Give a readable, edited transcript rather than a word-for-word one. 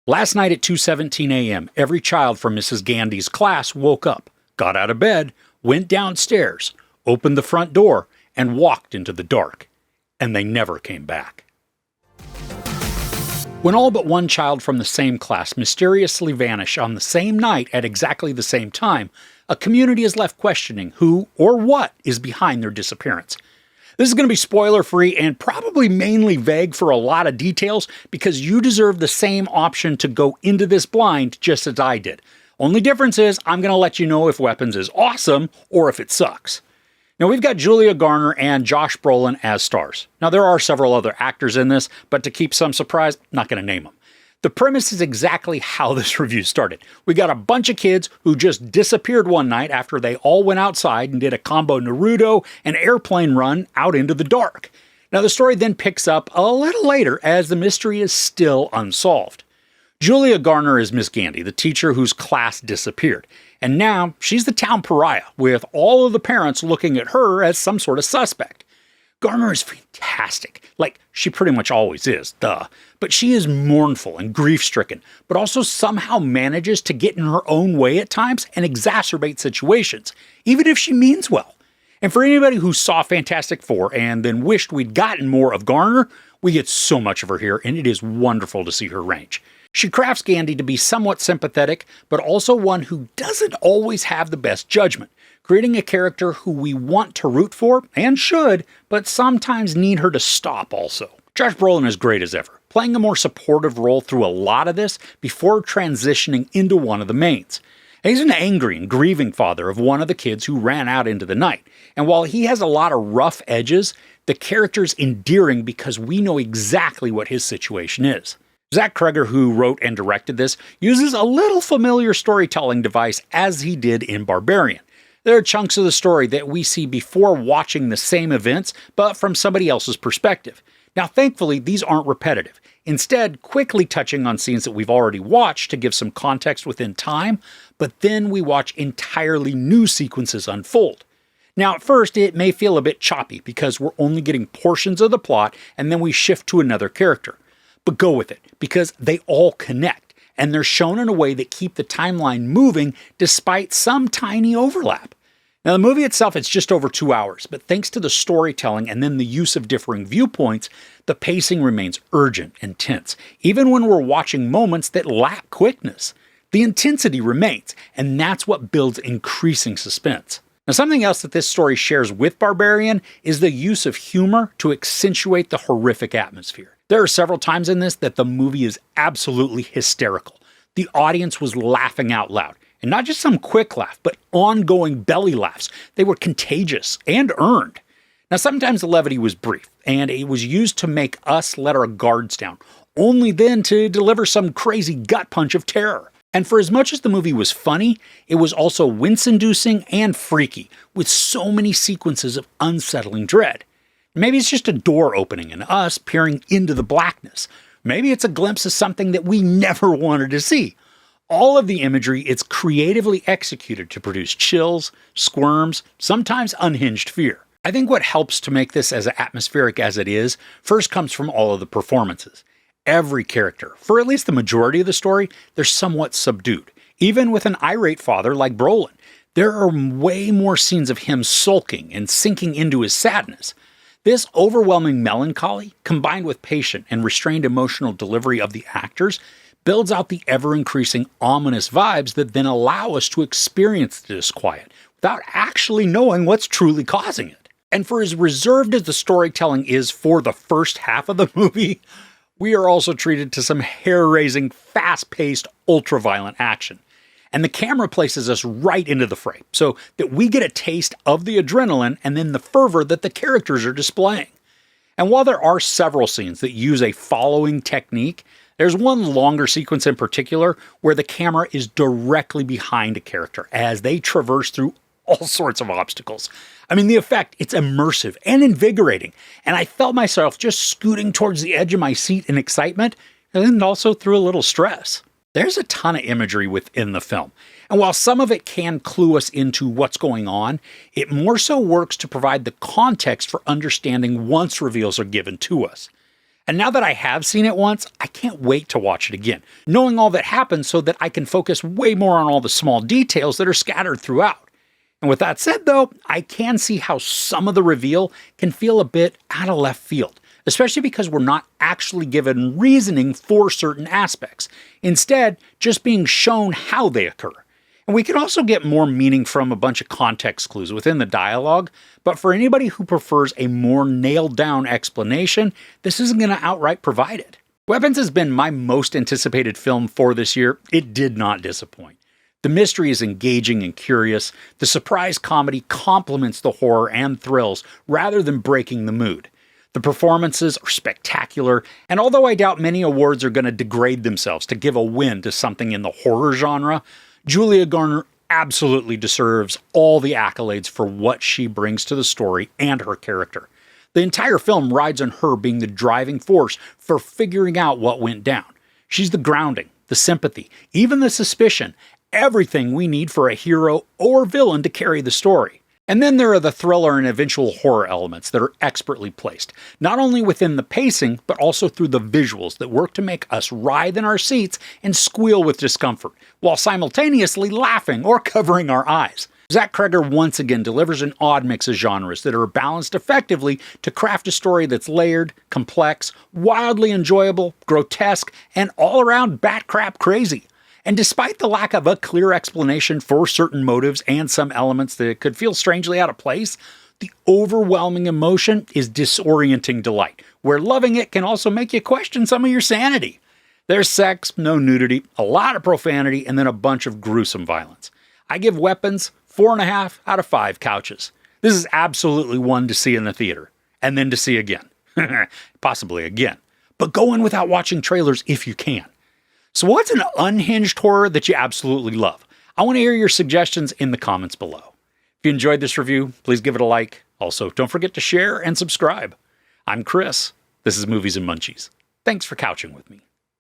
Last night at 2:17 a.m., every child from Mrs. Gandy's class woke up, got out of bed, went downstairs, opened the front door, and walked into the dark. And they never came back. When all but one child from the same class mysteriously vanish on the same night at exactly the same time, a community is left questioning who or what is behind their disappearance. This is going to be spoiler-free and probably mainly vague for a lot of details because you deserve the same option to go into this blind just as I did. Only difference is I'm going to let you know if Weapons is awesome or if it sucks. Now, we've got Julia Garner and Josh Brolin as stars. Now, there are several other actors in this, but to keep some surprise, not going to name them. The premise is exactly how this review started. We got a bunch of kids who just disappeared one night after they all went outside and did a combo Naruto and airplane run out into the dark. Now, the story then picks up a little later as the mystery is still unsolved. Julia Garner is Miss Gandy, the teacher whose class disappeared. And now she's the town pariah, with all of the parents looking at her as some sort of suspect. Garner is fantastic, like she pretty much always is, duh. But she is mournful and grief-stricken, but also somehow manages to get in her own way at times and exacerbate situations, even if she means well. And for anybody who saw Fantastic Four and then wished we'd gotten more of Garner, we get so much of her here, and it is wonderful to see her range. She crafts Gandy to be somewhat sympathetic, but also one who doesn't always have the best judgment, creating a character who we want to root for, and should, but sometimes need her to stop also. Josh Brolin is great as ever, playing a more supportive role through a lot of this before transitioning into one of the mains. And he's an angry and grieving father of one of the kids who ran out into the night, and while he has a lot of rough edges, the character's endearing because we know exactly what his situation is. Zach Kreger, who wrote and directed this, uses a little familiar storytelling device as he did in Barbarian. There are chunks of the story that we see before watching the same events, but from somebody else's perspective. Now, thankfully, these aren't repetitive. Instead, quickly touching on scenes that we've already watched to give some context within time, but then we watch entirely new sequences unfold. Now, at first, it may feel a bit choppy because we're only getting portions of the plot and then we shift to another character. But go with it, because they all connect, and they're shown in a way that keep the timeline moving despite some tiny overlap. Now, the movie itself, it's just over 2 hours, but thanks to the storytelling and then the use of differing viewpoints, the pacing remains urgent and tense, even when we're watching moments that lack quickness. The intensity remains, and that's what builds increasing suspense. Now, something else that this story shares with Barbarian is the use of humor to accentuate the horrific atmosphere. There are several times in this that the movie is absolutely hysterical. The audience was laughing out loud, and not just some quick laugh, but ongoing belly laughs. They were contagious and earned. Now, sometimes the levity was brief, and it was used to make us let our guards down, only then to deliver some crazy gut punch of terror. And for as much as the movie was funny, it was also wince-inducing and freaky, with so many sequences of unsettling dread. Maybe it's just a door opening and us peering into the blackness. Maybe it's a glimpse of something that we never wanted to see. All of the imagery is creatively executed to produce chills, squirms, sometimes unhinged fear. I think what helps to make this as atmospheric as it is first comes from all of the performances. Every character, for at least the majority of the story, they're somewhat subdued. Even with an irate father like Brolin, there are way more scenes of him sulking and sinking into his sadness. This overwhelming melancholy, combined with patient and restrained emotional delivery of the actors, builds out the ever-increasing ominous vibes that then allow us to experience the disquiet without actually knowing what's truly causing it. And for as reserved as the storytelling is for the first half of the movie, we are also treated to some hair-raising, fast-paced, ultra-violent action. And the camera places us right into the fray, so that we get a taste of the adrenaline and then the fervor that the characters are displaying. And while there are several scenes that use a following technique, there's one longer sequence in particular where the camera is directly behind a character as they traverse through all sorts of obstacles. I mean, the effect, it's immersive and invigorating, and I felt myself just scooting towards the edge of my seat in excitement, and also through a little stress. There's a ton of imagery within the film, and while some of it can clue us into what's going on, it more so works to provide the context for understanding once reveals are given to us. And now that I have seen it once, I can't wait to watch it again, knowing all that happens so that I can focus way more on all the small details that are scattered throughout. And with that said though, I can see how some of the reveal can feel a bit out of left field, especially because we're not actually given reasoning for certain aspects, instead just being shown how they occur. And we can also get more meaning from a bunch of context clues within the dialogue, but for anybody who prefers a more nailed down explanation, this isn't going to outright provide it. Weapons has been my most anticipated film for this year. It did not disappoint. The mystery is engaging and curious. The surprise comedy complements the horror and thrills rather than breaking the mood. The performances are spectacular, and although I doubt many awards are going to degrade themselves to give a win to something in the horror genre, Julia Garner absolutely deserves all the accolades for what she brings to the story and her character. The entire film rides on her being the driving force for figuring out what went down. She's the grounding, the sympathy, even the suspicion, everything we need for a hero or villain to carry the story. And then there are the thriller and eventual horror elements that are expertly placed, not only within the pacing, but also through the visuals that work to make us writhe in our seats and squeal with discomfort, while simultaneously laughing or covering our eyes. Zach Cregger once again delivers an odd mix of genres that are balanced effectively to craft a story that's layered, complex, wildly enjoyable, grotesque, and all-around bat-crap crazy. And despite the lack of a clear explanation for certain motives and some elements that could feel strangely out of place, the overwhelming emotion is disorienting delight, where loving it can also make you question some of your sanity. There's sex, no nudity, a lot of profanity, and then a bunch of gruesome violence. I give Weapons 4.5 out of 5 couches. This is absolutely one to see in the theater, and then to see again. Possibly again. But go in without watching trailers if you can. So what's an unhinged horror that you absolutely love? I want to hear your suggestions in the comments below. If you enjoyed this review, please give it a like. Also, don't forget to share and subscribe. I'm Chris. This is Movies and Munchies. Thanks for couching with me.